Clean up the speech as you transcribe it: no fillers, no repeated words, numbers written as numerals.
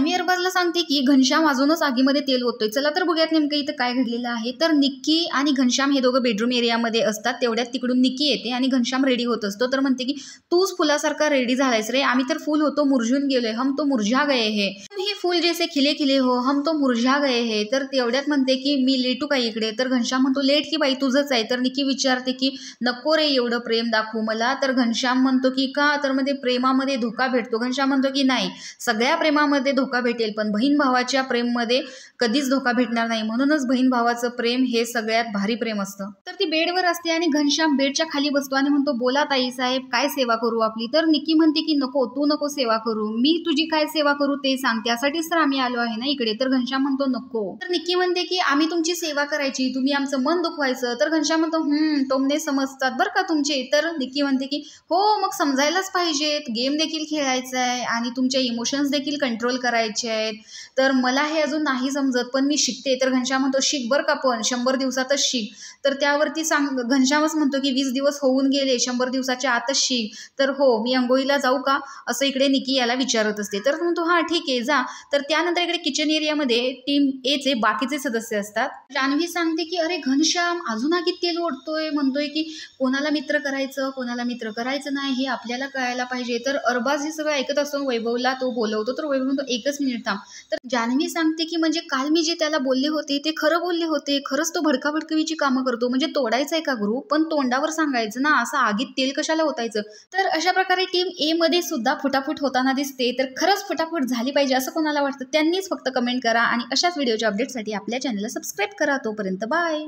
जान्हवी अरबाजला सांगते की घनश्याम अजूनच आगीमध्ये तेल ओततोय। चला तर बघूयात नेमकं इथं काय घडलेलं आहे। तर निक्की आणि घनश्याम हे दोघं बेडरूम एरियामध्ये असतात। तेवढ्यात तिकडून निक्की येते आणि घनश्याम रेडी होत असतो। तर म्हणते की तूच फुलासारखा रेडी झालायस रे, आम्ही तर फूल होतो मुरझून गेलोय, हम तो मुरझा गए है, हे फूल जैसे खिले खिले हो, हम तो मुरझा गए है। तर तेवढ्यात म्हणते की मी लेटू का इकडे, तर घनश्याम म्हणतो लेट की बाई तुझंच आहे। तर निक्की विचारते की नको रे एवढं प्रेम दाखवू मला। तर घनश्याम म्हणतो की का, तर मध्ये प्रेमामध्ये धोका भेटतो। घनश्याम म्हणतो की नाही, सगळ्या प्रेमामध्ये धोका भेटेल पण बहीण भावाच्या प्रेममध्ये कधीच धोका भेटणार नाही, म्हणूनच बहीण भावाचं प्रेम हे सगळ्यात भारी प्रेम असतं। तर ती बेडवर असते आणि घनश्याम बेडच्या खाली बसतो आणि म्हणतो बोला ताई साहेब काय सेवा करू आपली। तर निक्की म्हणते की नको, तू नको सेवा करू, मी तुझी काय सेवा करू ते सांग, त्यासाठीच तर आम्ही आलो आहे ना इकडे। तर घनश्याम म्हणतो नको। तर निक्की म्हणते की आम्ही तुमची सेवा करायची, तुम्ही आमचं मन दुखवायचं। तर घनश्याम म्हणतो टोमणे समजतात बरं का तुमचे। तर निक्की म्हणते की हो मग समजायलाच पाहिजेत, गेम देखील खेळायचा आहे आणि तुमचे इमोशन्स देखील कंट्रोल करायचे आहेत। तर मला हे अजून नाही समजत पण मी शिकते। तर घनश्याम म्हणतो शिक बरं का, पण 100 दिवसातच शिक। तर त्यावरती घनश्यामच म्हणतो की 20 दिवस होऊन गेले, 100 दिवसाच्या आतच शिक। तर हो मी अंघोळीला जाऊ का, असं इकडे निक्की याला विचारत असते। तर म्हणतो हा ठीक आहे जा। तर त्यानंतर इकडे किचन एरियामध्ये टीम ए चे बाकीचे सदस्य असतात। जान्हवी सांगते की अरे घनश्याम अजून आगीत तेल ओढतोय, म्हणतोय की कोणाला मित्र करायचं कोणाला मित्र करायचं नाही हे आपल्याला कळायला पाहिजे। तर अरबाज हे सगळं ऐकत असतो, वैभवला तो बोलवतो। तर वैभव म्हणतो एकच मिनिट थांब। तर जान्हवी सांगते की म्हणजे काल मी जे त्याला बोलले होते ते खरं बोलले होते, खरंच तो भडकाभडकवीची कामं करतो, म्हणजे तोडायचं आहे का ग्रुप, पण तोंडावर सांगायचं ना, असं आगीत तेल कशाला होतायचं। तर अशा प्रकारे टीम ए मध्ये सुद्धा फुटाफूट होताना दिसते। तर खरंच फुटाफूट झाली पाहिजे असं कोणाला वाटतं त्यांनीच फक्त कमेंट करा आणि अशाच व्हिडिओच्या अपडेटसाठी आपल्या चॅनलला सबस्क्राईब करा। तोपर्यंत बाय।